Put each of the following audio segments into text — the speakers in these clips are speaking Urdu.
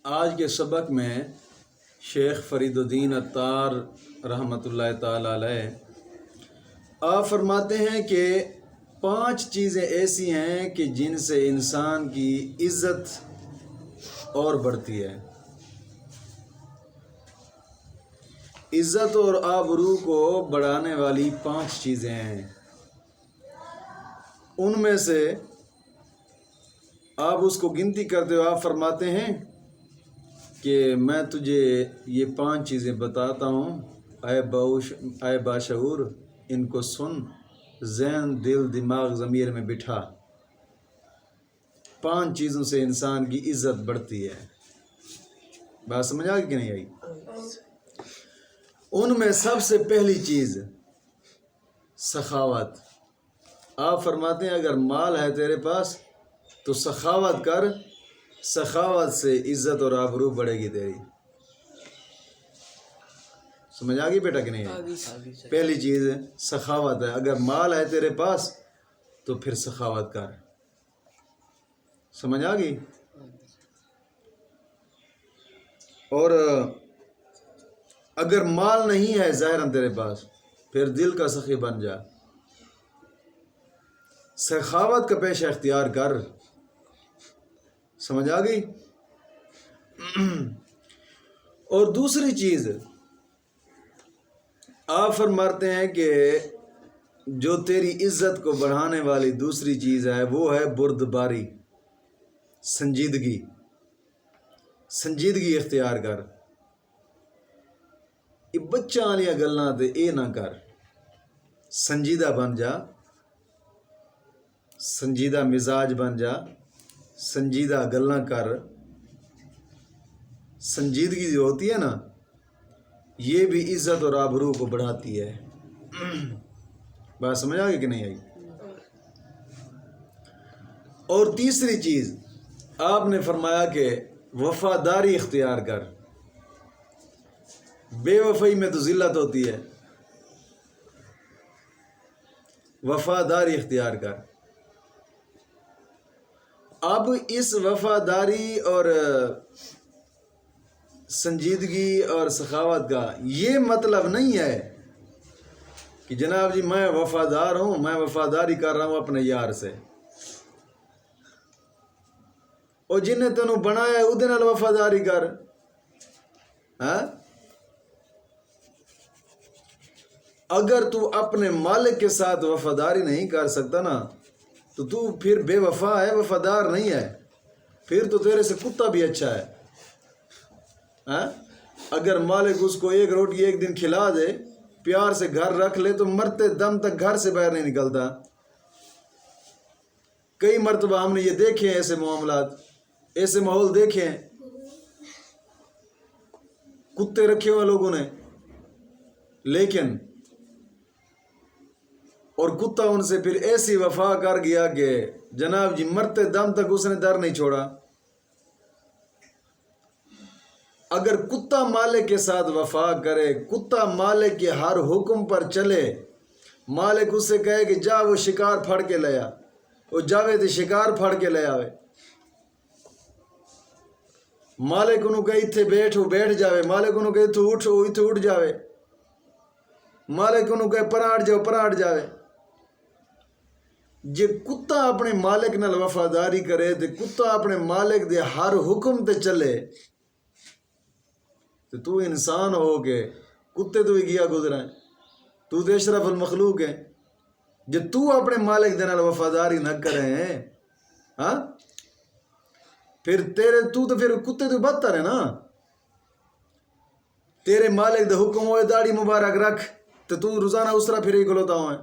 آج کے سبق میں شیخ فرید الدین عطار رحمۃ اللہ تعالی علیہ آپ فرماتے ہیں کہ 5 چیزیں ایسی ہیں کہ جن سے انسان کی عزت اور بڑھتی ہے. عزت اور آبرو کو بڑھانے والی 5 چیزیں ہیں. ان میں سے آپ اس کو گنتی کرتے ہو. آپ فرماتے ہیں کہ میں تجھے یہ 5 چیزیں بتاتا ہوں، اے باشعور ان کو سن، ذہن دل دماغ ضمیر میں بٹھا. 5 چیزوں سے انسان کی عزت بڑھتی ہے. بات سمجھ آ گئی کہ نہیں آئی؟ ان میں سب سے پہلی چیز سخاوت. آپ فرماتے ہیں اگر مال ہے تیرے پاس تو سخاوت کر، سخاوت سے عزت اور آبرو بڑھے گی تیری. سمجھ آ گئی بیٹا کہ نہیں ہے؟ پہلی چیز سخاوت ہے. اگر مال ہے تیرے پاس تو پھر سخاوت کر. سمجھ آ گئی؟ اور اگر مال نہیں ہے ظاہراً تیرے پاس، پھر دل کا سخی بن جا، سخاوت کا پیشہ اختیار کر. سمجھ آ گئی؟ اور دوسری چیز آپ فرماتے ہیں کہ جو تیری عزت کو بڑھانے والی دوسری چیز ہے وہ ہے بردباری، سنجیدگی. سنجیدگی اختیار کر. یہ بچہ والیاں گلاں تے اے نہ کر. سنجیدہ بن جا، سنجیدہ مزاج بن جا، سنجیدہ گلاں کر. سنجیدگی جو ہوتی ہے نا، یہ بھی عزت اور آبرو کو بڑھاتی ہے. بات سمجھ آ گئی کہ نہیں آئی؟ اور تیسری چیز آپ نے فرمایا کہ وفاداری اختیار کر. بے وفائی میں تو ذلت ہوتی ہے. وفاداری اختیار کر. اب اس وفاداری اور سنجیدگی اور سخاوت کا یہ مطلب نہیں ہے کہ جناب جی میں وفادار ہوں، میں وفاداری کر رہا ہوں اپنے یار سے، اور جن نے تینوں بنایا ہے اودے نال وفاداری کر. ہاں، اگر تو اپنے مالک کے ساتھ وفاداری نہیں کر سکتا نا تو پھر بے وفا ہے، وفادار نہیں ہے. پھر تو تیرے سے کتا بھی اچھا ہے. ہاں، اگر مالک اس کو 1 روٹی 1 دن کھلا دے، پیار سے گھر رکھ لے تو مرتے دم تک گھر سے باہر نہیں نکلتا. کئی مرتبہ ہم نے یہ دیکھے ہیں، ایسے معاملات، ایسے ماحول دیکھے ہیں. کتے رکھے ہوئے لوگوں نے، لیکن اور کتا ان سے پھر ایسی وفا کر گیا کہ جناب جی مرتے دم تک اس نے در نہیں چھوڑا. اگر کتا مالک کے ساتھ وفا کرے، کتا مالک کے ہر حکم پر چلے، مالک اس سے کہے کہ جا وہ شکار پھڑ کے لیا، وہ جاوے تو شکار پھڑ کے لے آوے. مالک انہوں کہے اتھے بیٹھ، وہ بیٹھ جاوے. مالک انہوں کہے اتھے اٹھ، وہ اتھے اٹھ جاوے. مالک انہوں کہے پراٹ جاؤ، پراٹ جاوے. جے کتا اپنے مالک نال وفاداری کرے تے کتا اپنے مالک دے ہر حکم تے چلے تو انسان ہو کے کتے تو ہی گیا گزرا ہے. تو اشرف المخلوق ہے. جے تو اپنے مالک دے نال وفاداری نہ کرے ہیں، ہاں، پھر تو پھر کتے تو بدتر ہے نا. تیرے مالک دے حکم ہوئے داڑھی مبارک رکھ تو روزانہ اس طرح پھر ہی کھلوتا ہوں ہے.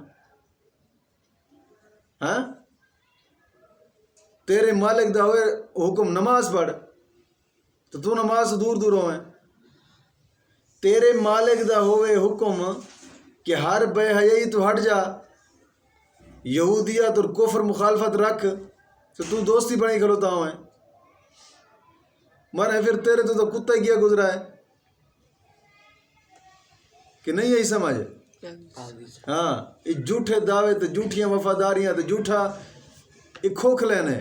ہاں، تیرے مالک دا ہوئے حکم نماز پڑھ تو نماز سے دور دور ہوئے. تیرے مالک دا ہوئے حکم کہ ہر بے حیائی تو ہٹ جا، یہودیت اور کفر مخالفت رکھ تو دوستی بنی کھلوتا ہوں ہے. مانے پھر تیرے تو کتا ہی کیا گزرا ہے کہ نہیں یہی سمجھ؟ ہاں، یہ جھوٹے دعوے تے جھوٹیاں وفاداریاں تے جھوٹا یہ کھوکھلے نے،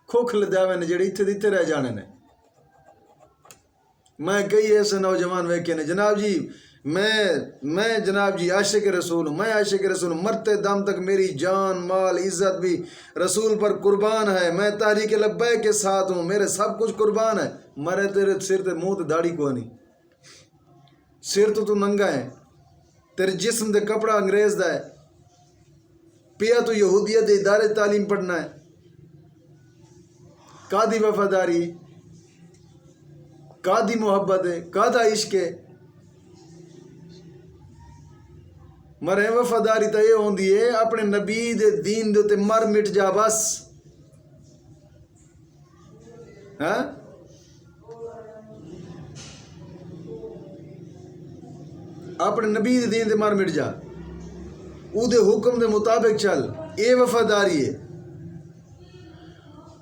کھوکھلے دعوے نے جڑے اتھے رہ جانے نے. میں کئی ایسے نوجوان ویکھے نے جناب جی میں جناب جی عاشق رسول ہوں، میں عاشق رسول ہوں، مرتے دم تک میری جان مال عزت بھی رسول پر قربان ہے، میں تحریک لبیک کے ساتھ ہوں، میرے سب کچھ قربان ہے، مرے تیرے سر تے منہ تے داڑھی کو نہیں، سر تو ننگا ہے، تیرے جسم دے کپڑا انگریز دا ہے، پیا تو یہودیت دے ادارے تعلیم پڑھنا ہے، کادی وفاداری، کادی محبت ہے، کادا عشق ہے، مرے وفاداری تو یہ ہوندی ہے اپنے نبی دے دین دے تے مر مٹ جا بس، ہاں اپنے نبی دے دین دے مر مٹ جا، او دے حکم دے مطابق چل، اے وفاداری ہے۔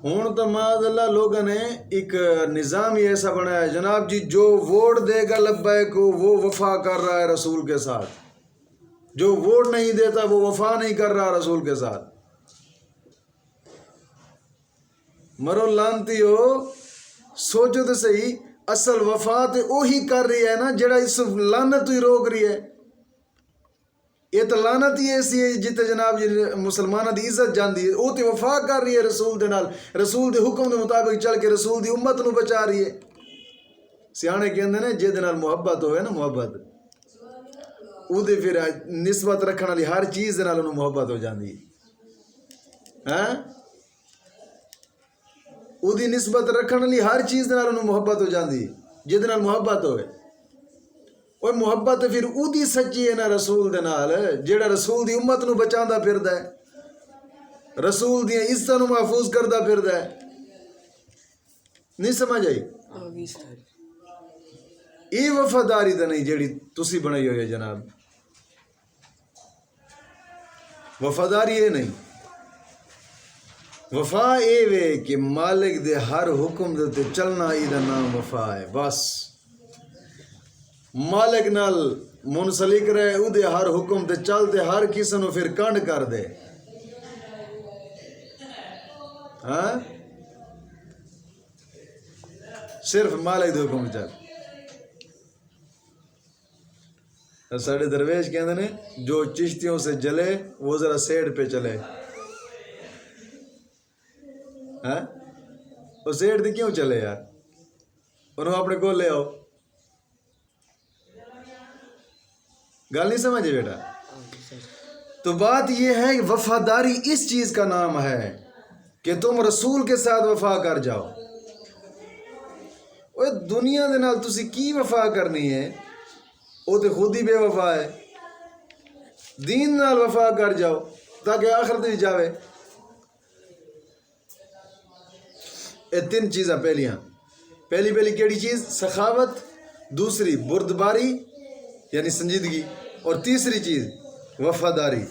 ہون تو معاذ اللہ لوگوں نے ایک نظام ہی ایسا بنایا ہے جناب جی، جو ووٹ دے گا لبیک کو وہ وفا کر رہا ہے رسول کے ساتھ، جو ووٹ نہیں دیتا وہ وفا نہیں کر رہا رسول کے ساتھ۔ مرو لانتی ہو، سوچو تو صحیح، اصل وفا تے اوہی کر رہی ہے نا جڑا اس لعنت ہی روک رہی ہے۔ یہ تو لعنت ہی ایسی ہے جتے جناب جی مسلمانوں دی عزت جاندی ہے، وہ تے وفا کر رہی ہے رسول دے نال، رسول دے حکم دے مطابق چل کے رسول دی امت نو بچا رہی ہے۔ سیانے کہندے نے جے دے نال محبت ہوئے نا، محبت او دے پھر نسبت رکھن والی ہر چیز دے نال انہوں محبت ہو جاندی ہے، ہاں او دی نسبت رکھن والی ہر چیز دے نال انہوں محبت ہو جاندی ہے، جے دے نال محبت ہوئے۔ اور محبت پھر او دی سچی ہے نا رسول دے نال، جیڑا رسول دی امت نو بچاندا پھردا ہے، رسول دی عزت نو محفوظ کردا پھردا ہے۔ نہیں سمجھ آئی؟ اے وفاداری تے نہیں جیڑی تسی بنائی ہوئی ہے جناب، وفاداری اے نہیں، وفا اے وے کہ مالک دے ہر حکم دے تے چلنا، ای دا نام وفا ہے بس۔ مالک نال منسلک رہے، او دے ہر حکم تے چل تے ہر کسی نو پھر کنڈ کر دے، ہاں صرف مالک دے حکم چل۔ ساڑھے درویش کہندے نے جو چشتیوں سے جلے وہ ذرا سیڈ پہ چلے، ہاں وہ سیڈ تے کیوں چلے یار، انہوں اپنے کو لے آؤ۔ گل نہیں سمجھے بیٹا؟ تو بات یہ ہے کہ وفاداری اس چیز کا نام ہے کہ تم رسول کے ساتھ وفا کر جاؤ۔ اوے دنیا دے نال تسی کی وفا کرنی ہے، وہ تو خود ہی بے وفا ہے۔ دین نال وفا کر جاؤ تاکہ آخرت بھی جاوے۔ یہ تین چیزاں پہلی کیڑی چیز؟ سخاوت، دوسری بردباری یعنی سنجیدگی، اور تیسری چیز وفاداری،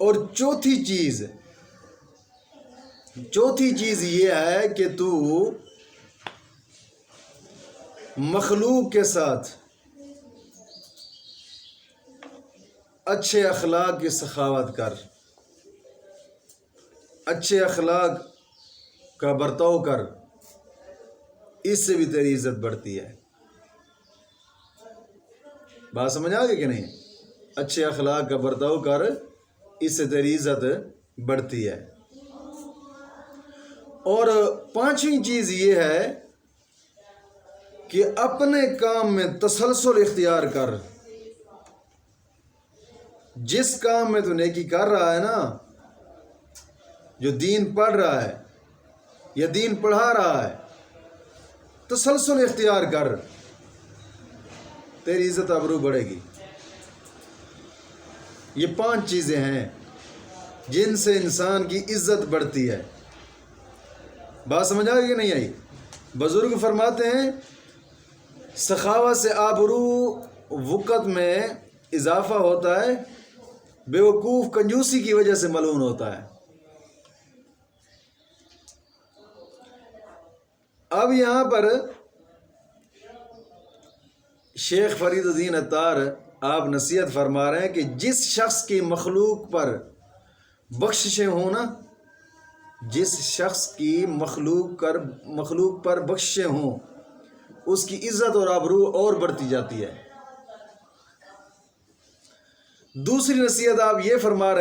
اور چوتھی چیز یہ ہے کہ تو مخلوق کے ساتھ اچھے اخلاق کی سخاوت کر، اچھے اخلاق کا برتاؤ کر، اس سے بھی تیری عزت بڑھتی ہے۔ بات سمجھ آ گئی کہ نہیں؟ اچھے اخلاق کا برتاؤ کر، اس سے تیری عزت بڑھتی ہے۔ اور پانچویں چیز یہ ہے کہ اپنے کام میں تسلسل اختیار کر۔ جس کام میں تو نیکی کر رہا ہے نا، جو دین پڑھ رہا ہے یا دین پڑھا رہا ہے، تسلسل اختیار کر، تیری عزت آبرو بڑھے گی۔ یہ 5 چیزیں ہیں جن سے انسان کی عزت بڑھتی ہے۔ بات سمجھ آ گئی کہ نہیں آئی؟ بزرگ فرماتے ہیں سخاوت سے آبرو وقت میں اضافہ ہوتا ہے، بیوقوف کنجوسی کی وجہ سے ملعون ہوتا ہے۔ اب یہاں پر شیخ فرید الدین عطار آپ نصیحت فرما رہے ہیں کہ جس شخص کی مخلوق پر بخششیں ہوں نا، جس شخص کی مخلوق پر بخششیں ہوں، اس کی عزت اور آبرو اور بڑھتی جاتی ہے۔ دوسری نصیحت آپ یہ فرما رہے ہیں